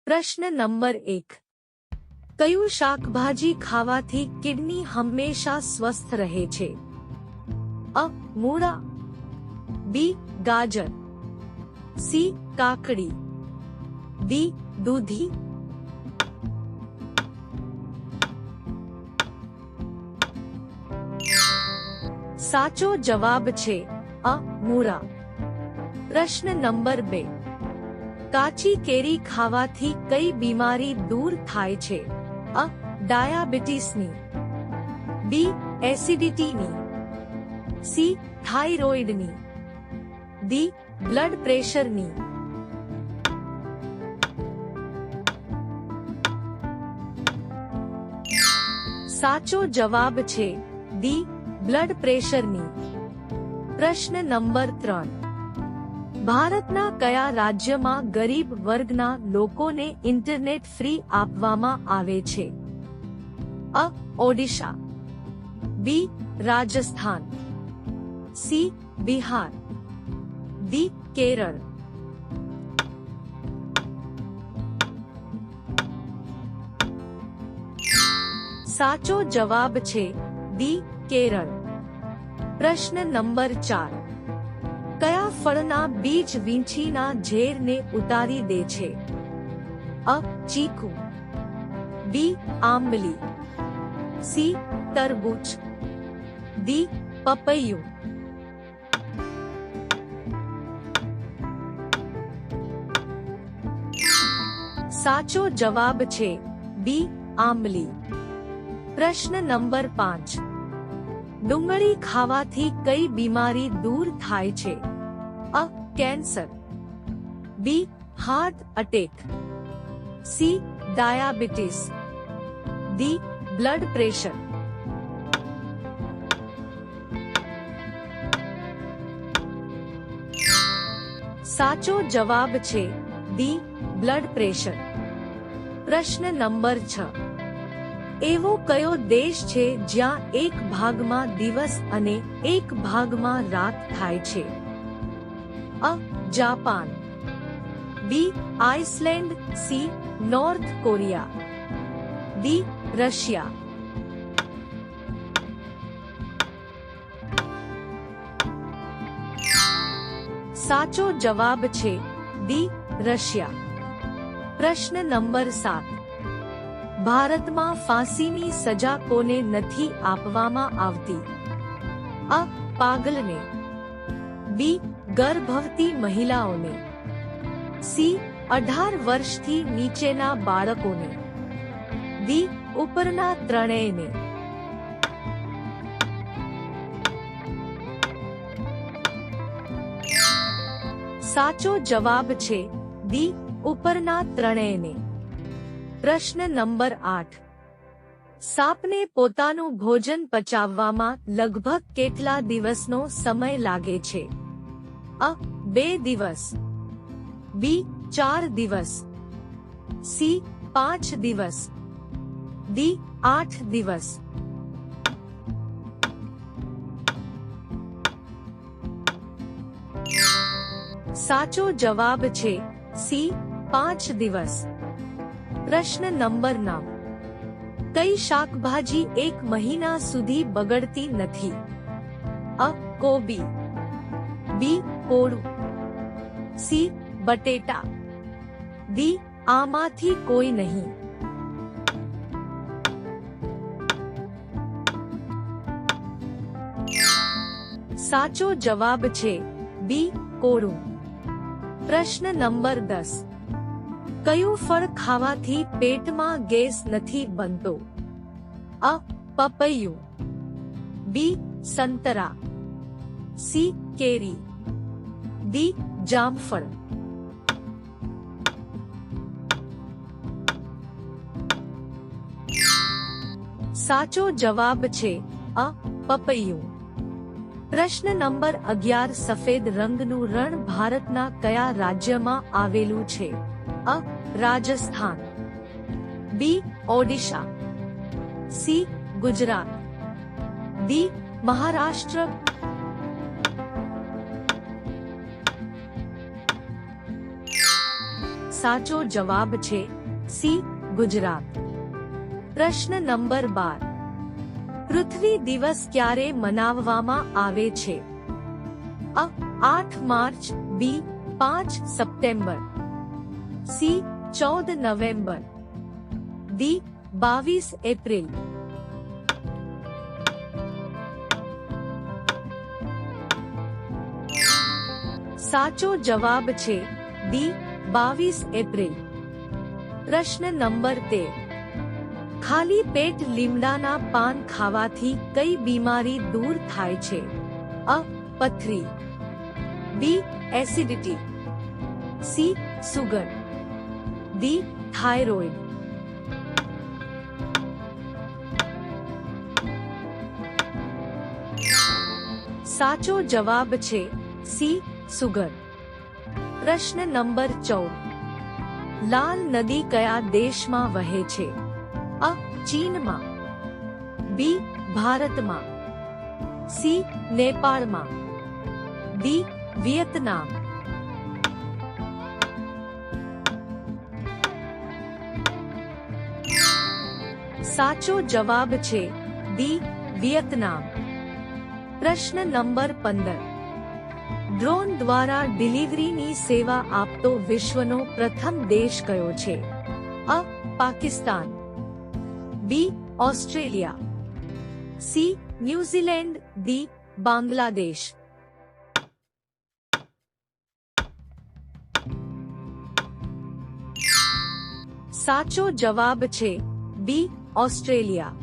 પ્રશ્ન નંબર 1. કયું શાકભાજી ખાવાથી કિડની હંમેશા સ્વસ્થ રહે છે? અ. મૂળા, બી. ગાજર, સી. કાકડી, ડી. દૂધી. સાચો જવાબ છે અ. મૂળા. પ્રશ્ન નંબર 2. કાચી કેરી ખાવાથી કઈ બીમારી દૂર થાય છે? અ. ડાયાબિટીસની, બી. એસિડિટીની, સી. થાઇરોઇડની, ડી. બ્લડ પ્રેશરની. સાચો જવાબ છે ડી. બ્લડ પ્રેશરની. પ્રશ્ન નંબર 3. ભારતના કયા રાજ્યમાં ગરીબ વર્ગના લોકોને ઇન્ટરનેટ ફ્રી આપવામાં આવે છે? અ. ઓડિશા, બી. રાજસ્થાન, સી. બિહાર, ડી. કેરળ. સાચો જવાબ છે ડી. કેરળ. પ્રશ્ન નંબર 4. કયા ફળના બીજ વીંછીના ઝેરને ઉતારી દે છે? અ. ચીકુ, બી. આંબલી, સી. તરબૂચ, ડી. પપૈયું. સાચો જવાબ છે બી. આંબલી. પ્રશ્ન નંબર 5. ડુંગળી ખાવાથી કઈ બીમારી દૂર થાય છે? અ. Cancer, B. Heart attack, C. Diabetes, D. Blood pressure. સાચો જવાબ છે ડી. Blood pressure. પ્રશ્ન નંબર 6. એવો કયો દેશ છે જ્યાં એક ભાગમાં દિવસ અને એક ભાગમાં રાત થાય છે? અ. Japan, B. Iceland, C. North Korea, D. Russia. સાચો જવાબ છે ડી. રશિયા. પ્રશ્ન નંબર 7. ભારતમાં ફાંસીની સજા કોને નથી આપવામાં આવતી? અ. પાગલને, બી. ગર્ભવતી મહિલાઓને, સી. 18 વર્ષથી નીચેના બાળકોને, ડી. ઉપરના ત્રણેયને. સાચો જવાબ છે ડી. ઉપરના ત્રણેયને. પ્રશ્ન નંબર 8. સાપને પોતાનું ભોજન પચાવવામાં લગભગ કેટલા દિવસનો સમય લાગે છે? અ. 2 દિવસ, બી. 4 દિવસ, સી. 5 દિવસ, ડી. 8 દિવસ. સાચો જવાબ છે સી. 5 દિવસ. પ્રશ્ન નંબર 9. કઈ શાકભાજી 1 મહિના સુધી બગડતી નથી? અ. કોબી, બી. કોળું, સી. બટેટા, ડી. આમાંથી કોઈ નહીં. સાચો જવાબ છે બી. કોળું. પ્રશ્ન નંબર 10. કયું ફળ ખાવાથી પેટમાં ગેસ નથી બનતો? અ. પપૈયું, બી. સંતરા, સી. કેરી, ડી. જામફળ. સાચો જવાબ છે અ. પપૈયું. પ્રશ્ન નંબર 11. સફેદ રંગનું રણ ભારતના કયા રાજ્યમાં આવેલું છે? અ. રાજસ્થાન, બી. ઓડિશા, સી. ગુજરાત, ડી. મહારાષ્ટ્ર. સાચો જવાબ છે સી ગુજરાત. પ્રશ્ન નંબર 12. પૃથ્વી દિવસ ક્યારે મનાવવામાં આવે છે? અ 8 માર્ચ, બી 5 September, C 14 November, D 22 April. સાચો જવાબ છે ડી 22 એપ્રિલ. પ્રશ્ન નંબર 13. ખાલી પેટ લીમડાના પાન ખાવાથી કઈ બીમારી દૂર થાય છે? અ પથરી, B acidity, C sugar, D thyroid. સાચો જવાબ છે સી સુગર. પ્રશ્ન નંબર 14. લાલ નદી કયા દેશમાં વહે છે? અ ચીનમાં, બી ભારતમાં, સી નેપાળમાં, ડી વિયેતનામ. સાચો જવાબ છે ડી વિયેતનામ. પ્રશ્ન નંબર 15. ડ્રોન દ્વારા ડિલિવરીની સેવા આપતો વિશ્વનો પ્રથમ દેશ કયો છે? A Pakistan, B Australia, C New Zealand, D Bangladesh. સાચો જવાબ છે બી ઓસ્ટ્રેલિયા.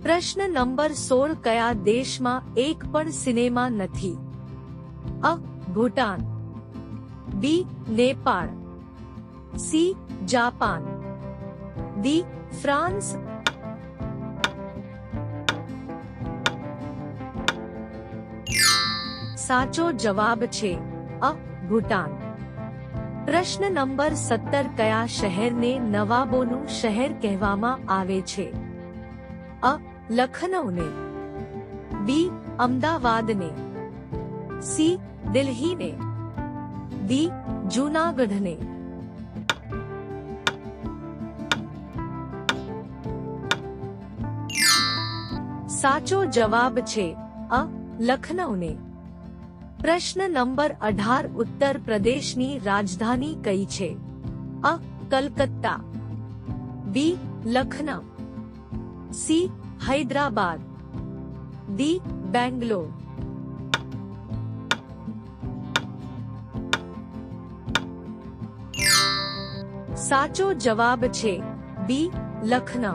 પ્રશ્ન નંબર 16. કયા દેશમાં એક પણ સિનેમા નથી? અ Bhutan, B Nepal, C Japan, D France. સાચો જવાબ છે અ ભૂટાન. પ્રશ્ન નંબર 17. કયા શહેરને નવાબોનું શહેર કહેવામાં આવે છે? અ લખનૌને, બી અમદાવાદને, સી દિલ્હીને, ડી જૂનાગઢને. સાચો જવાબ છે અ લખનૌને. પ્રશ્ન નંબર 18. ઉત્તર પ્રદેશની રાજધાની કઈ છે? અ કલકત્તા, બી લખનઉ, સી હૈદરાબાદ, ડી બેંગ્લોર. સાચો જવાબ છે બી લખનઉ.